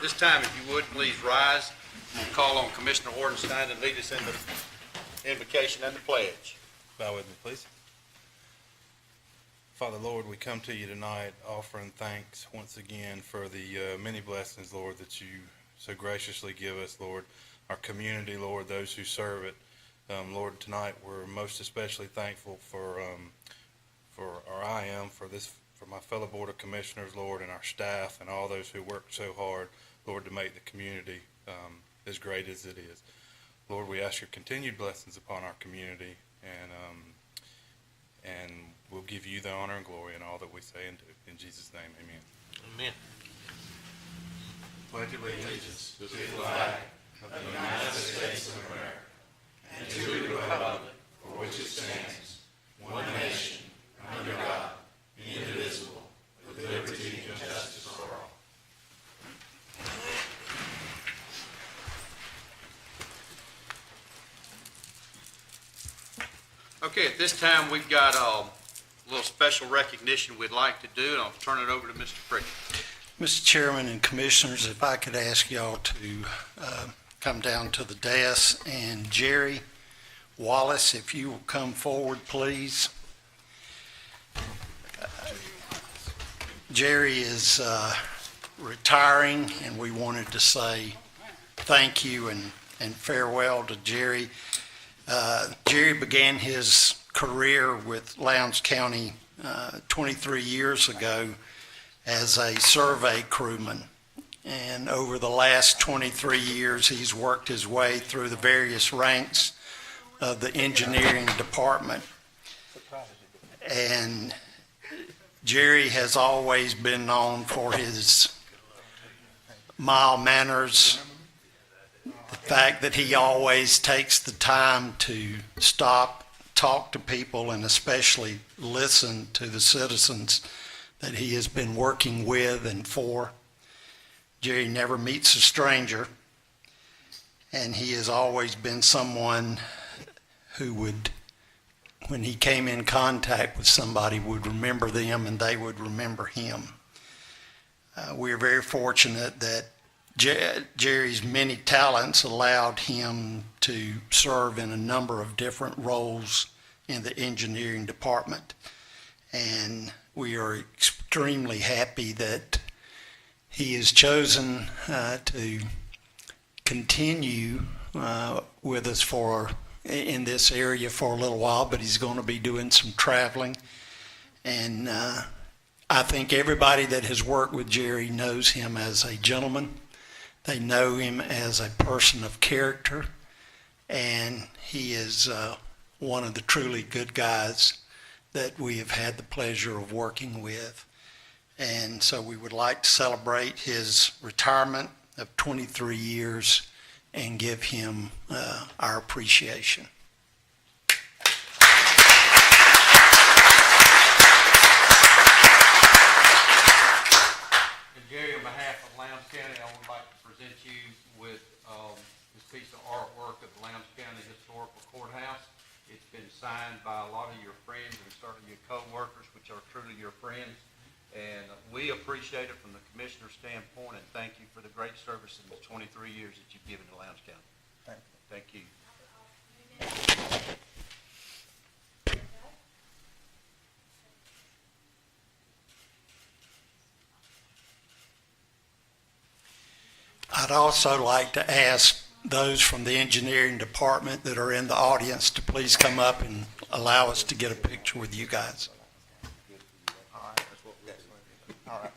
This time, if you would, please rise and call on Commissioner Ordenstein to lead us in the invocation and the pledge. Bow with me, please. Father, Lord, we come to you tonight offering thanks once again for the many blessings, Lord, that you so graciously give us, Lord, our community, Lord, those who serve it. Lord, tonight we're most especially thankful for my fellow Board of Commissioners, Lord, and our staff and all those who work so hard, Lord, to make the community as great as it is. Lord, we ask your continued blessings upon our community, and we'll give you the honor and glory in all that we say and do. In Jesus' name, amen. Amen. Pledge allegiance to the flag of the United States of America and to the republic for which it stands, one nation, under God, indivisible, with liberty and justice for all. Okay, at this time, we've got a little special recognition we'd like to do, and I'll turn it over to Mr. Pritchett. Mr. Chairman and Commissioners, if I could ask y'all to come down to the dais, and Jerry Wallace, if you will come forward, please. Jerry is retiring, and we wanted to say thank you and farewell to Jerry. Jerry began his career with Lowndes County 23 years ago as a survey crewman. And over the last 23 years, he's worked his way through the various ranks of the engineering department. And Jerry has always been known for his mild manners, the fact that he always takes the time to stop, talk to people, and especially listen to the citizens that he has been working with and for. Jerry never meets a stranger, and he has always been someone who would, when he came in contact with somebody, would remember them and they would remember him. We are very fortunate that Jerry's many talents allowed him to serve in a number of different roles in the engineering department. And we are extremely happy that he has chosen to continue with us in this area for a little while, but he's going to be doing some traveling. And I think everybody that has worked with Jerry knows him as a gentleman. They know him as a person of character, and he is one of the truly good guys that we have had the pleasure of working with. And so we would like to celebrate his retirement of 23 years and give him our appreciation. And Jerry, on behalf of Lowndes County, I would like to present you with this piece of artwork of the Lowndes County Historical Courthouse. It's been signed by a lot of your friends and certainly your co-workers, which are truly your friends. And we appreciate it from the commissioner's standpoint, and thank you for the great service in the 23 years that you've given to Lowndes County. Thank you. I'd also like to ask those from the engineering department that are in the audience to please come up and allow us to get a picture with you guys. All right.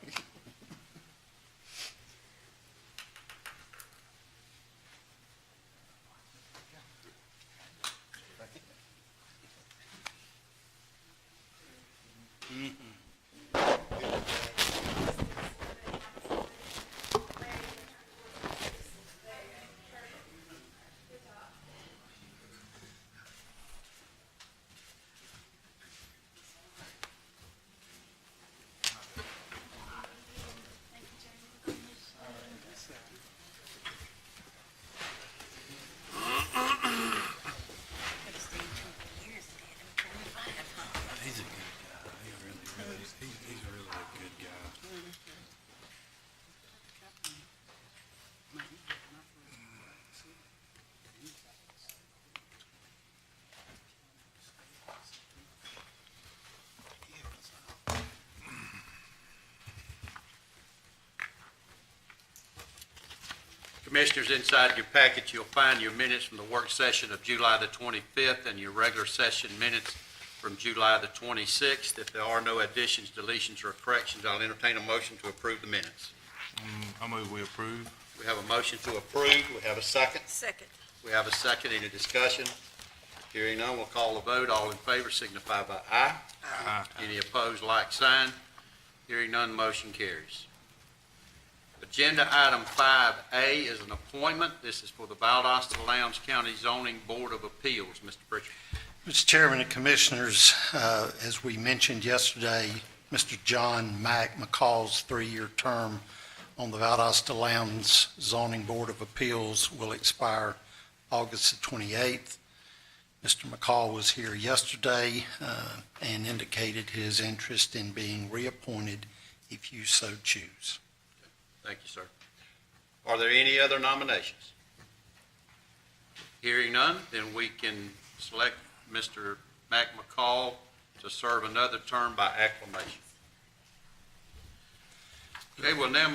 Commissioners, inside your packet, you'll find your minutes from the work session of July the 25th and your regular session minutes from July the 26th. If there are no additions, deletions, or corrections, I'll entertain a motion to approve the minutes. I move we approve. We have a motion to approve. We have a second. Second. We have a second. Any discussion? Hearing none, we'll call the vote. All in favor signify by aye. Aye. Any opposed, like sign. Hearing none, motion carries. Agenda item 5A is an appointment. This is for the Valdosta Lowndes County Zoning Board of Appeals. Mr. Pritchard. Mr. Chairman and Commissioners, as we mentioned yesterday, Mr. John Mack McCall's 3-year term on the Valdosta Lowndes Zoning Board of Appeals will expire August the 28th. Mr. McCall was here yesterday and indicated his interest in being reappointed if you so choose. Thank you, sir. Are there any other nominations? Hearing none, then we can select Mr. Mac McCall to serve another term by acclamation. Okay, well now,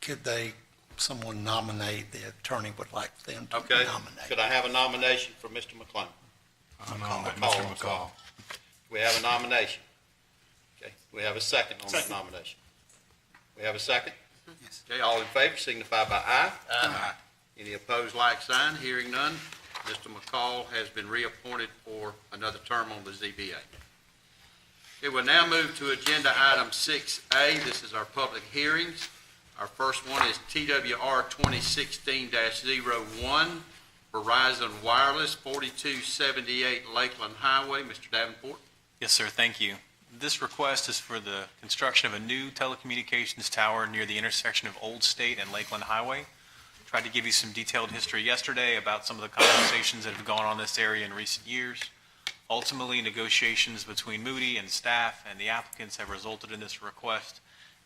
Could someone nominate, the attorney would like them to okay, nominate? could I have a nomination for Mr. McClung? I nominate McCall, Mr. I'm McCall. sorry. We have a nomination. Okay, we have a second on that nomination. We have a second? Yes. Okay, all in favor signify by aye. Aye. Any opposed, like sign. Hearing none, Mr. McCall has been reappointed for another term on the ZBA. Okay, we'll now move to agenda item 6A. This is our public hearings. Our first one is TWR 2016-01, Verizon Wireless, 4278 Lakeland Highway. Mr. Davenport. Yes, sir. Thank you. This request is for the construction of a new telecommunications tower near the intersection of Old State and Lakeland Highway. Tried to give you some detailed history yesterday about some of the conversations that have gone on in this area in recent years. Ultimately, negotiations between Moody and staff and the applicants have resulted in this request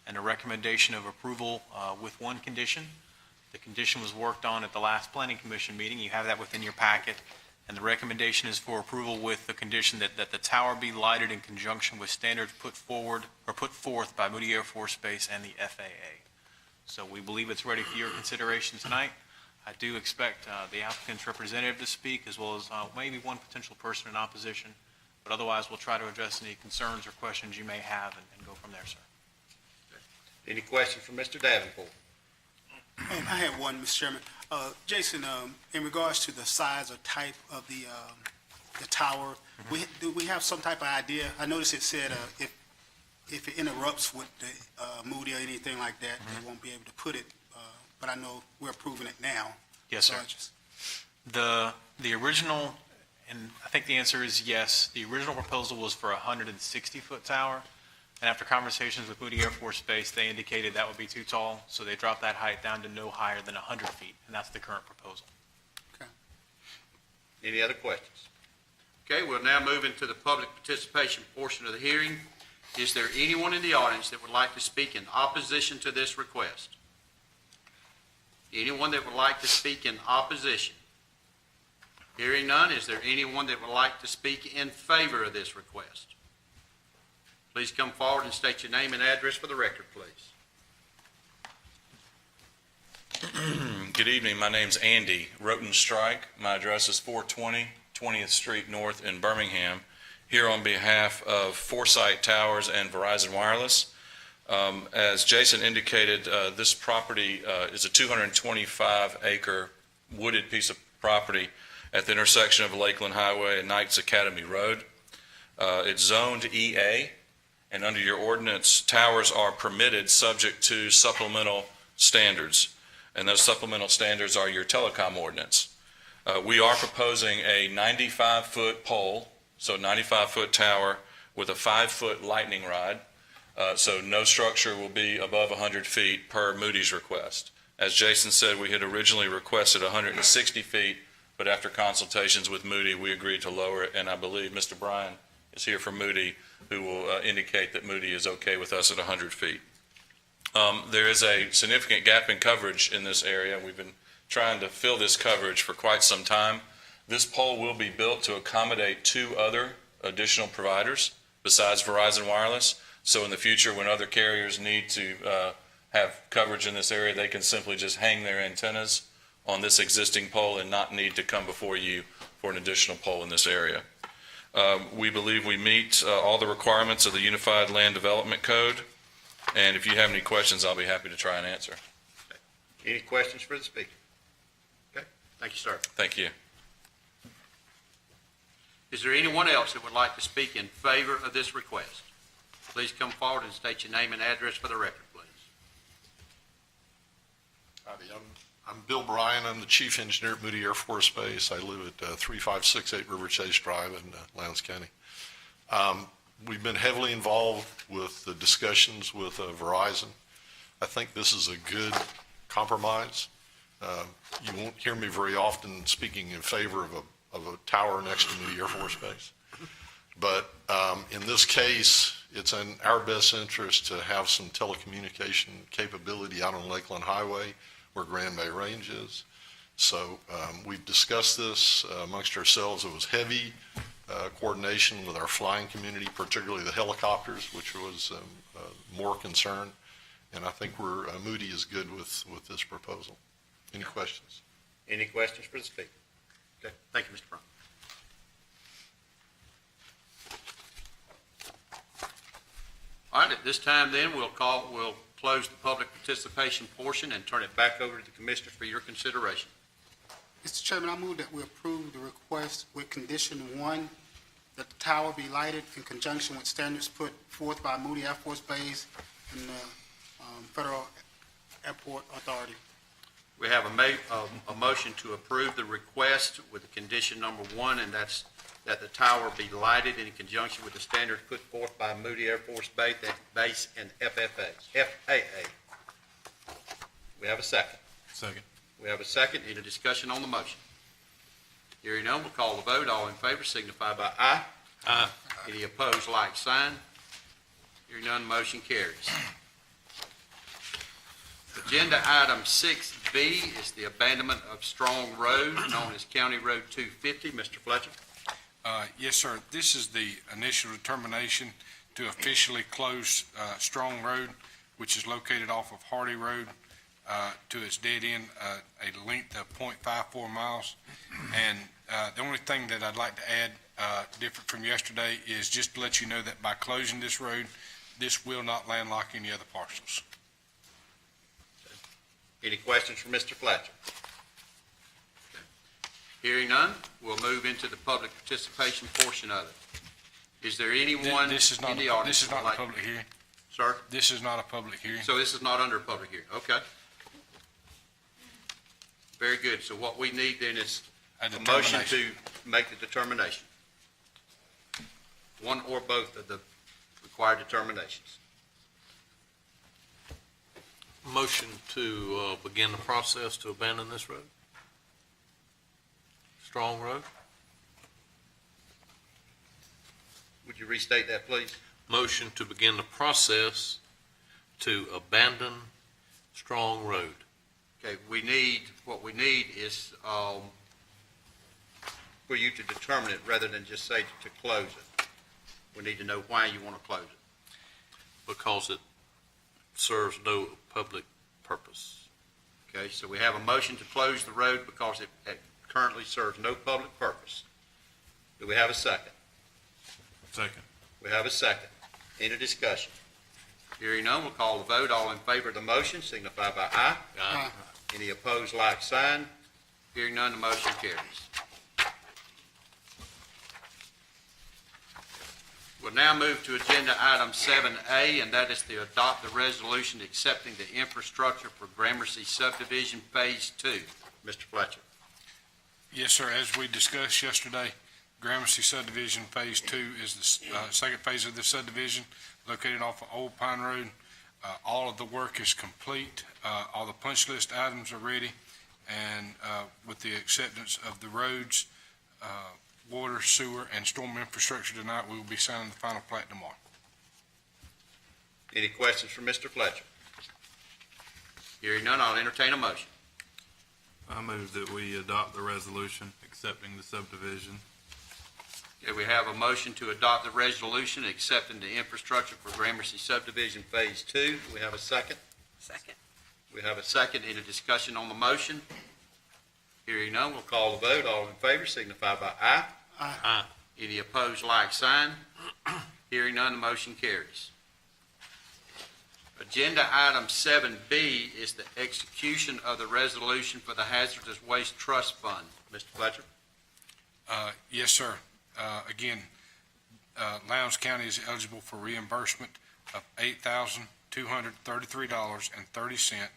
and a recommendation of approval with one condition. The condition was worked on at the last Planning Commission meeting. You have that within your packet. And the recommendation is for approval with the condition that the tower be lighted in conjunction with standards put forth by Moody Air Force Base and the FAA. So we believe it's ready for your consideration tonight. I do expect the applicant's representative to speak, as well as maybe one potential person in opposition. But otherwise, we'll try to address any concerns or questions you may have and go from there, sir. Any questions from Mr. Davenport? I have one, Mr. Chairman. Jason, in regards to the size or type of the tower, do we have some type of idea? I noticed it said if it interrupts with the Moody or anything like that, they won't be able to put it, but I know we're approving it now. Yes, sir. The original, and I think the answer is yes, the original proposal was for a 160-foot tower. And after conversations with Moody Air Force Base, they indicated that would be too tall, so they dropped that height down to no higher than 100 feet, and that's the current proposal. Okay. Any other questions? Okay, we'll now move into the public participation portion of the hearing. Is there anyone in the audience that would like to speak in opposition to this request? Anyone that would like to speak in opposition? Hearing none, is there anyone that would like to speak in favor of this request? Please come forward and state your name and address for the record, please. Good evening. My name's Andy Rotenstrike. My address is 420 20th Street North in Birmingham. Here on behalf of Foresight Towers and Verizon Wireless. As Jason indicated, this property is a 225-acre wooded piece of property at the intersection of Lakeland Highway and Knights Academy Road. It's zoned EA. And under your ordinance, towers are permitted subject to supplemental standards. And those supplemental standards are your telecom ordinance. We are proposing a 95-foot pole, so 95-foot tower with a 5-foot lightning rod. So no structure will be above 100 feet per Moody's request. As Jason said, we had originally requested 160 feet, but after consultations with Moody, we agreed to lower it. And I believe Mr. Bryan is here from Moody, who will indicate that Moody is okay with us at 100 feet. There is a significant gap in coverage in this area. We've been trying to fill this coverage for quite some time. This pole will be built to accommodate 2 other additional providers besides Verizon Wireless. So in the future, when other carriers need to have coverage in this area, they can simply just hang their antennas on this existing pole and not need to come before you for an additional pole in this area. We believe we meet all the requirements of the Unified Land Development Code, and if you have any questions, I'll be happy to try and answer. Any questions for the speaker? Okay, thank you, sir. Thank you. Is there anyone else that would like to speak in favor of this request? Please come forward and state your name and address for the record, please. Howdy, I'm Bill Bryan. I'm the chief engineer at Moody Air Force Base. I live at 3568 River Chase Drive in Lowndes County. We've been heavily involved with the discussions with Verizon. I think this is a good compromise. You won't hear me very often speaking in favor of a tower next to Moody Air Force Base. But in this case, it's in our best interest to have some telecommunication capability out on Lakeland Highway where Grand Bay Range is. So we've discussed this amongst ourselves. It was heavy coordination with our flying community, particularly the helicopters, which was more concern. And I think Moody is good with this proposal. Any questions? Any questions for the speaker? Okay, thank you, Mr. Brown. All right, at this time then, we'll close the public participation portion and turn it back over to the commissioners for your consideration. Mr. Chairman, I move that we approve the request with condition 1, that the tower be lighted in conjunction with standards put forth by Moody Air Force Base and the Federal Airport Authority. We have a motion to approve the request with the condition number 1, and that's that the tower be lighted in conjunction with the standards put forth by Moody Air Force Base and FAA. We have a second. Second. We have a second. Any discussion on the motion? Hearing none, we'll call the vote. All in favor signify by aye. Aye. Any opposed, like sign. Hearing none, motion carries. Agenda item 6B is the abandonment of Strong Road, known as County Road 250. Mr. Fletcher. Yes, sir. This is the initial determination to officially close Strong Road, which is located off of Hardy Road to its dead end, a length of 0.54 miles. And the only thing that I'd like to add different from yesterday is just to let you know that by closing this road, this will not landlock any other parcels. Any questions for Mr. Fletcher? Hearing none, we'll move into the public participation portion of it. Is there anyone This is not in the a audience? that would public like- hearing. Sir? This is not a public hearing. So this is not under a public hearing? Okay. Very good. So what we need then is A a motion determination. to make the determination. One or both of the required determinations. Motion to begin the process to abandon this road? Strong Road? Would you restate that, please? Motion to begin the process to abandon Strong Road. Okay, what we need is for you to determine it rather than just say to close it. We need to know why you want to close it. Because it serves no public purpose. Okay, so we have a motion to close the road because it currently serves no public purpose. Do we have a second? Second. We have a second. Any discussion? Hearing none, we'll call the vote. All in favor of the motion signify by aye. Aye. Any opposed, like sign. Hearing none, the motion carries. We'll now move to agenda item 7A, and that is to adopt the resolution accepting the infrastructure for Gramercy subdivision Phase 2. Mr. Fletcher. Yes, sir. As we discussed yesterday, Gramercy subdivision Phase 2 is the second phase of the subdivision located off of Old Pine Road. All of the work is complete. All the punch list items are ready. And with the acceptance of the roads, water, sewer, and storm infrastructure tonight, we will be signing the final plat tomorrow. Any questions for Mr. Fletcher? Hearing none, I'll entertain a motion. I move that we adopt the resolution accepting the subdivision. Okay, we have a motion to adopt the resolution accepting the infrastructure for Gramercy subdivision Phase 2. Do we have a second? Second. We have a second. Any discussion on the motion? Hearing none, we'll call the vote. All in favor signify by aye. Aye. Any opposed, like sign. Hearing none, the motion carries. Agenda item 7B is the execution of the resolution for the Hazardous Waste Trust Fund. Mr. Fletcher? Yes, sir. Again, Lowndes County is eligible for reimbursement of $8,233.30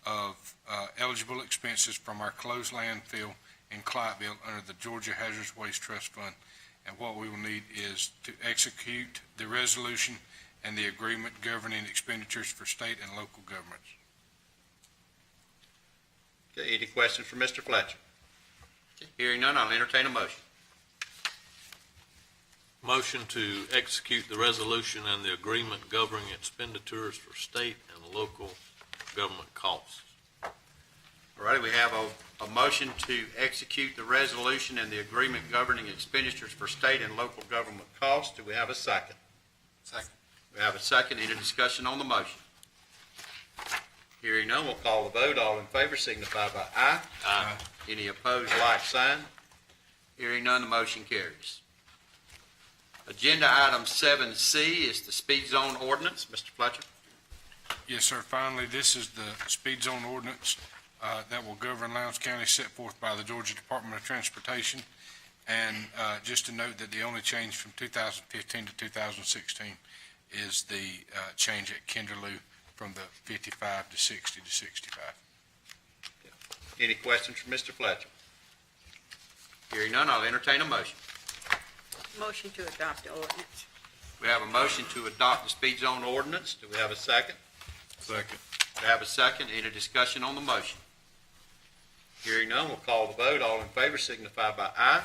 of eligible expenses from our closed landfill in Clyateville under the Georgia Hazardous Waste Trust Fund. And what we will need is to execute the resolution and the agreement governing expenditures for state and local governments. Okay, any questions for Mr. Fletcher? Okay, hearing none, I'll entertain a motion. Motion to execute the resolution and the agreement governing expenditures for state and local government costs. All righty, we have a motion to execute the resolution and the agreement governing expenditures for state and local government costs. Do we have a second? Second. We have a second. Any discussion on the motion? Hearing none, we'll call the vote. All in favor signify by aye. Aye. Any opposed, like sign. Hearing none, the motion carries. Agenda item 7C is the speed zone ordinance. Mr. Fletcher? Yes, sir. Finally, this is the speed zone ordinance that will govern Lowndes County set forth by the Georgia Department of Transportation. And just to note that the only change from 2015 to 2016 is the change at Kinderloo from the 55 to 60 to 65. Any questions for Mr. Fletcher? Hearing none, I'll entertain a motion. Motion to adopt the ordinance. We have a motion to adopt the speed zone ordinance. Do we have a second? Second. We have a second. Any discussion on the motion? Hearing none, we'll call the vote. All in favor signify by aye.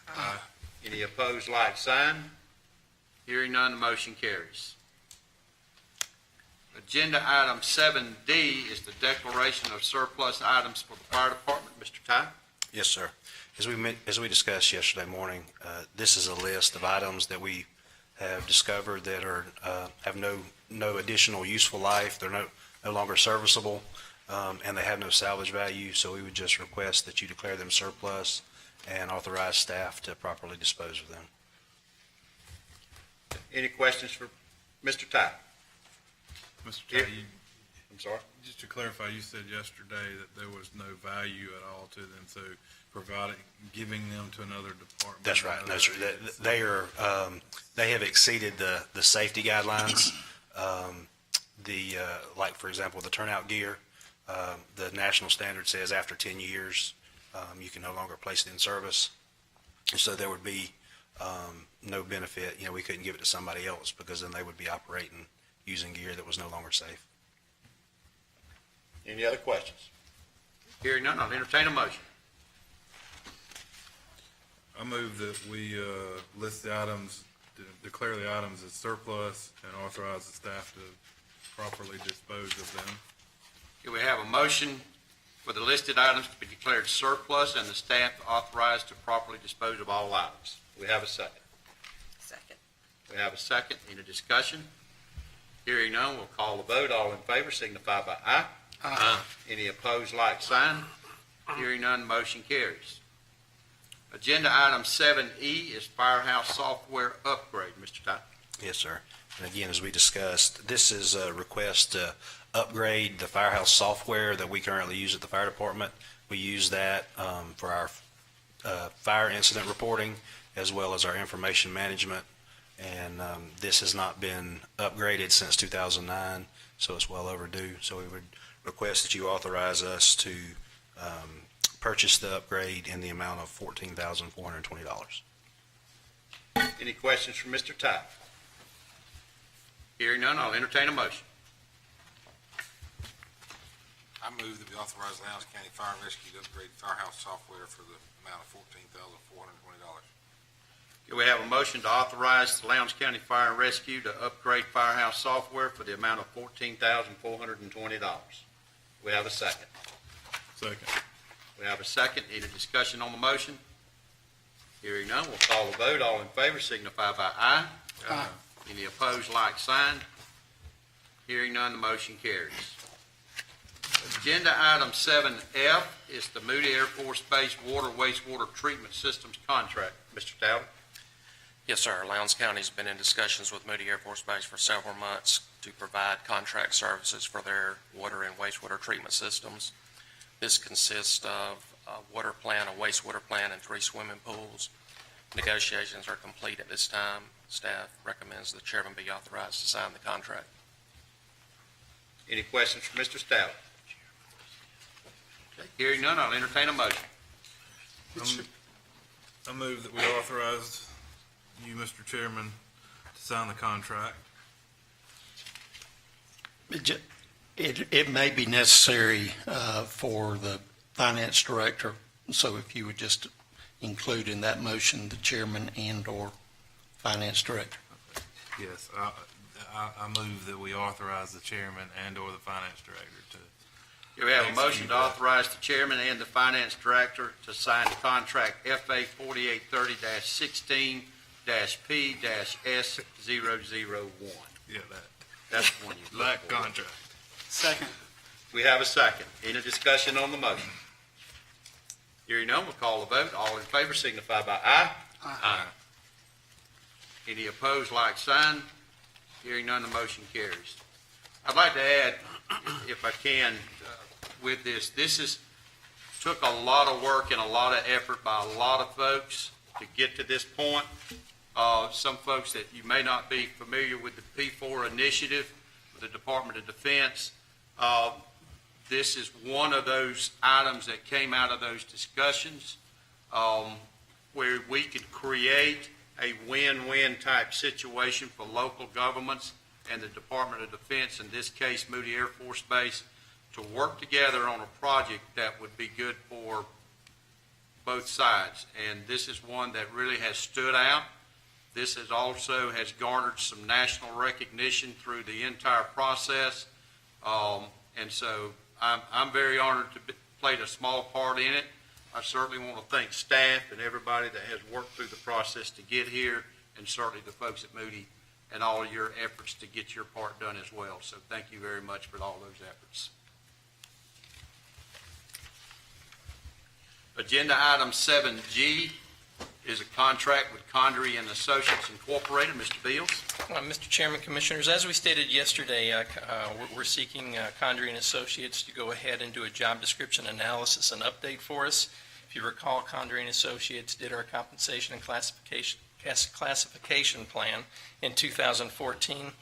Aye. Any opposed, like sign. Hearing none, the motion carries. Agenda item 7D is the declaration of surplus items for the fire department. Mr. Ty? Yes, sir. As we discussed yesterday morning, this is a list of items that we have discovered that are have no additional useful life. They're no longer serviceable, and they have no salvage value. So we would just request that you declare them surplus and authorize staff to properly dispose of them. Any questions for Mr. Ty? Mr. Here. Ty, I'm sorry? just to clarify, you said yesterday that there was no value at all to them, so giving them to another department. That's right. No, sir. They have exceeded the safety guidelines. Like, for example, the turnout gear, the national standard says after 10 years, you can no longer place it in service. And so there would be no benefit. We couldn't give it to somebody else because then they would be operating using gear that was no longer safe. Any other questions? Hearing none, I'll entertain a motion. I move that we list the items, declare the items as surplus, and authorize the staff to properly dispose of them. Here we have a motion for the listed items to be declared surplus and the staff authorized to properly dispose of all items. We have a second. Second. We have a second. Any discussion? Hearing none, we'll call the vote. All in favor signify by aye. Aye. Any opposed, like sign. Hearing none, motion carries. Agenda item 7E is firehouse software upgrade. Mr. Ty? Yes, sir. And again, as we discussed, this is a request to upgrade the firehouse software that we currently use at the fire department. We use that for our fire incident reporting as well as our information management. And this has not been upgraded since 2009, so it's well overdue. So we would request that you authorize us to purchase the upgrade in the amount of $14,420. Any questions from Mr. Ty? Hearing none, I'll entertain a motion. I move that we authorize Lowndes County Fire and Rescue to upgrade firehouse software for the amount of $14,420. Here we have a motion to authorize the Lowndes County Fire and Rescue to upgrade firehouse software for the amount of $14,420. We have a second. Second. We have a second. Any discussion on the motion? Hearing none, we'll call the vote. All in favor signify by aye. Aye. Any opposed, like sign. Hearing none, the motion carries. Agenda item 7F is the Moody Air Force Base Water Wastewater Treatment Systems Contract. Mr. Talbot? Yes, sir. Lowndes County's been in discussions with Moody Air Force Base for several months to provide contract services for their water and wastewater treatment systems. This consists of a water plant, a wastewater plant, and 3 swimming pools. Negotiations are complete at this time. Staff recommends the chairman be authorized to sign the contract. Any questions for Mr. Stout? Okay, hearing none, I'll entertain a motion. I move that we authorize you, Mr. Chairman, to sign the contract. It may be necessary for the finance director, so if you would just include in that motion the chairman and/or finance director. Yes, I move that we authorize the chairman and/or the finance director to. Here we have a motion to authorize the chairman and the finance director to sign the contract FA 4830-16-P-S001. Yeah, That's the one you look that for. contract. Second. We have a second. Any discussion on the motion? Hearing none, we'll call the vote. All in favor signify by aye. Aye. Any opposed, like sign. Hearing none, the motion carries. I'd like to add, if I can, with this took a lot of work and a lot of effort by a lot of folks to get to this point. Some folks that you may not be familiar with the P4 initiative, the Department of Defense. This is one of those items that came out of those discussions where we could create a win-win type situation for local governments and the Department of Defense, in this case Moody Air Force Base, to work together on a project that would be good for both sides. And this is one that really has stood out. This has also garnered some national recognition through the entire process. And so I'm very honored to played a small part in it. I certainly want to thank staff and everybody that has worked through the process to get here, and certainly the folks at Moody and all of your efforts to get your part done as well. So thank you very much for all those efforts. Agenda item 7G is a contract with Condrey and Associates Incorporated. Mr. Beals? Mr. Chairman, Commissioners, as we stated yesterday, we're seeking Condrey and Associates to go ahead and do a job description analysis and update for us. If you recall, Condrey and Associates did our compensation and classification plan in 2014.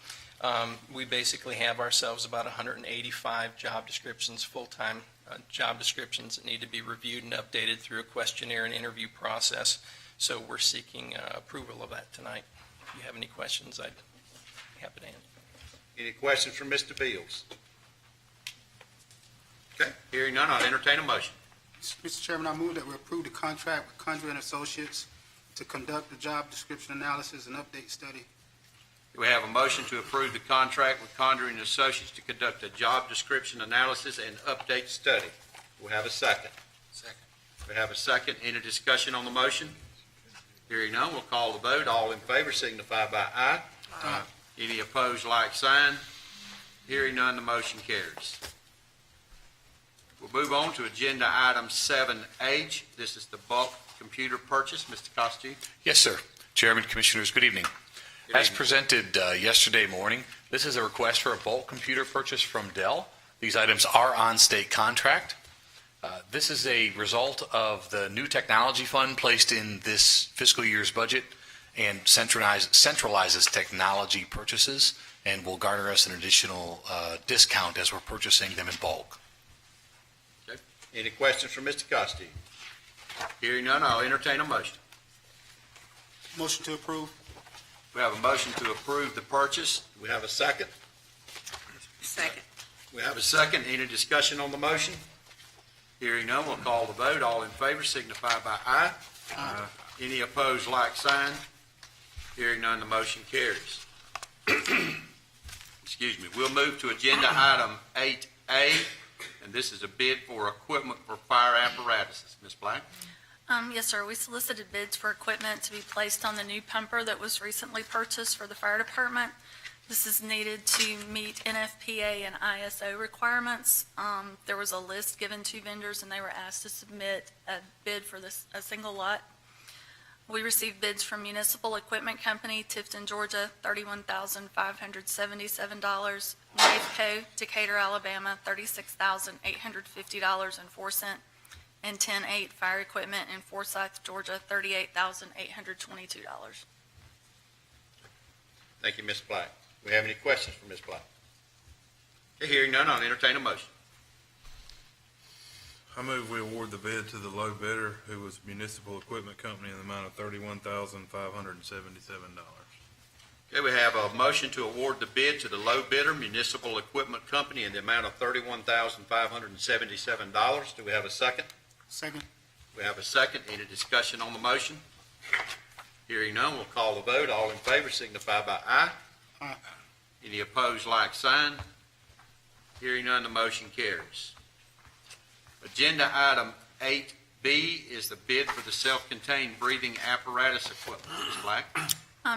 We basically have ourselves about 185 job descriptions, full-time job descriptions that need to be reviewed and updated through a questionnaire and interview process. So we're seeking approval of that tonight. If you have any questions, I'd be happy to answer. Any questions from Mr. Beals? Okay, hearing none, I'll entertain a motion. Mr. Chairman, I move that we approve the contract with Condrey and Associates to conduct the job description analysis and update study. We have a motion to approve the contract with Condrey and Associates to conduct a job description analysis and update study. We have a second. Second. We have a second. Any discussion on the motion? Hearing none, we'll call the vote. All in favor signify by aye. Aye. Any opposed, like sign. Hearing none, the motion carries. We'll move on to agenda item 7H. This is the bulk computer purchase. Mr. Costi? Yes, sir. Chairman, Commissioners, good evening. As presented yesterday morning, this is a request for a bulk computer purchase from Dell. These items are on state contract. This is a result of the new technology fund placed in this fiscal year's budget and centralizes technology purchases and will garner us an additional discount as we're purchasing them in bulk. Okay. Any questions from Mr. Costi? Hearing none, I'll entertain a motion. Motion to approve. We have a motion to approve the purchase. We have a second. Second. We have a second. Any discussion on the motion? Hearing none, we'll call the vote. All in favor signify by aye. Aye. Any opposed, like sign. Hearing none, the motion carries. Excuse me. We'll move to agenda item 8A, and this is a bid for equipment for fire apparatuses. Ms. Black? Yes, sir. We solicited bids for equipment to be placed on the new pumper that was recently purchased for the fire department. This is needed to meet NFPA and ISO requirements. There was a list given to vendors, and they were asked to submit a bid for a single lot. We received bids from Municipal Equipment Company, Tifton, Georgia, $31,577. Lcboc, Decatur, Alabama, $36,850.04. And 10-8 Fire Equipment in Forsyth, Georgia, $38,822. Thank you, Ms. Black. We have any questions for Ms. Black? Okay, hearing none, I'll entertain a motion. I move we award the bid to the low bidder, who was Municipal Equipment Company, in the amount of $31,577. Okay, we have a motion to award the bid to the low bidder, Municipal Equipment Company, in the amount of $31,577. Do we have a second? Second. We have a second. Any discussion on the motion? Hearing none, we'll call the vote. All in favor signify by aye. Aye. Any opposed, like sign. Hearing none, the motion carries. Agenda item 8B is the bid for the self-contained breathing apparatus equipment. Ms. Black?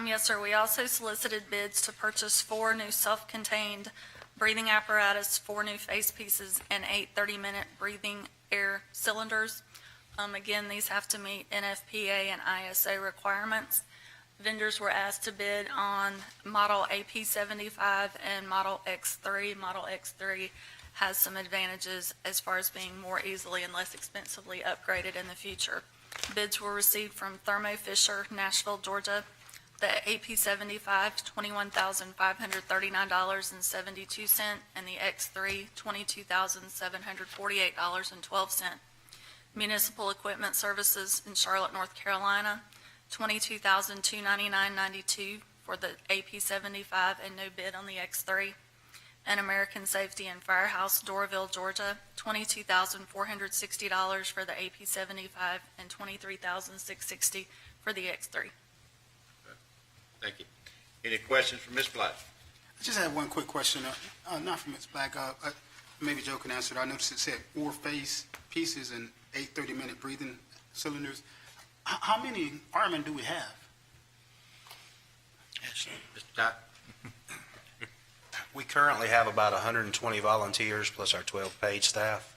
Yes, sir. We also solicited bids to purchase 4 new self-contained breathing apparatus, 4 new face pieces, and 8 30-minute breathing air cylinders. Again, these have to meet NFPA and ISO requirements. Vendors were asked to bid on model AP75 and model X3. Model X3 has some advantages as far as being more easily and less expensively upgraded in the future. Bids were received from Thermo Fisher, Nashville, Georgia. The AP75, $21,539.72, and the X3, $22,748.12. Municipal Equipment Services in Charlotte, North Carolina, $22,299.92 for the AP75 and no bid on the X3. And American Safety and Firehouse, Doraville, Georgia, $22,460 for the AP75 and $23,660 for the X3. Thank you. Any questions for Ms. Black? I just have one quick question, not from Ms. Black, maybe Joe can answer it. I noticed it said 4 face pieces and 8 30-minute breathing cylinders. How many firemen do we have? Mr. Todd? We currently have about 120 volunteers plus our 12 paid staff.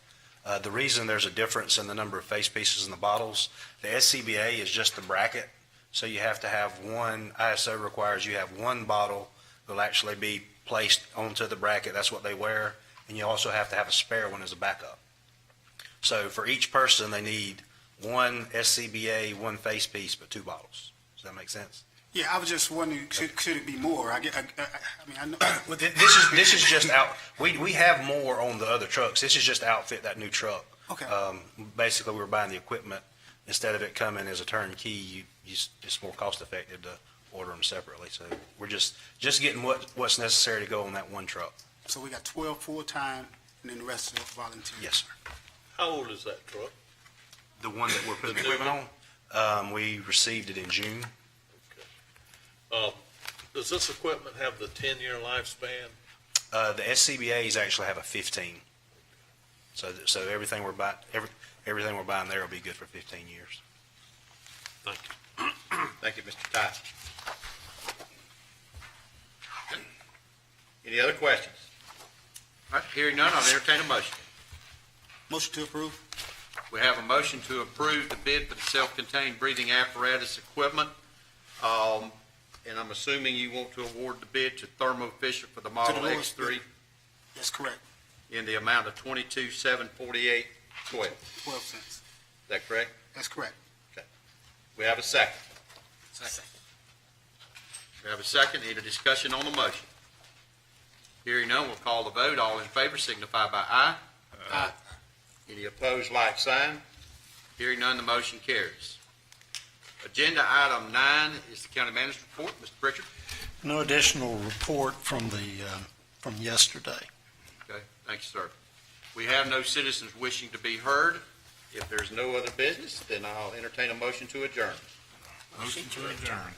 The reason there's a difference in the number of face pieces in the bottles, the SCBA is just the bracket. So you have to have one, ISO requires you have one bottle that will actually be placed onto the bracket. That's what they wear. And you also have to have a spare one as a backup. So for each person, they need one SCBA, one face piece, but 2 bottles. Does that make sense? Yeah, I was just wondering, should it be more? I know. Well, this is just out, we have more on the other trucks. This is just to outfit that new truck. Okay. Basically, we're buying the equipment. Instead of it coming as a turnkey, it's more cost effective to order them separately. So we're just getting what's necessary to go on that one truck. So we got 12 full-time and then the rest are volunteers? Yes, sir. How old is that truck? The one that we're putting the equipment on, we received it in June. Does this equipment have the 10-year lifespan? The SCBA's actually have a 15. So everything we're buying there will be good for 15 years. Thank you. Thank you, Mr. Ty. Any other questions? All right, hearing none, I'll entertain a motion. Motion to approve? We have a motion to approve the bid for the self-contained breathing apparatus equipment. And I'm assuming you want to award the bid to Thermo Fisher for the Model lowest X3 bid. That's correct. in the amount of $22,748.12. 12 cents. Is that correct? That's correct. We have a second. Second. We have a second. Any discussion on the motion? Hearing none, we'll call the vote. All in favor signify by aye. Aye. Any opposed, like sign. Hearing none, the motion carries. Agenda item 9 is the county manager's report. Mr. Pritchard? No additional report from yesterday. Okay, thank you, sir. We have no citizens wishing to be heard. If there's no other business, then I'll entertain a motion to adjourn. Motion to adjourn.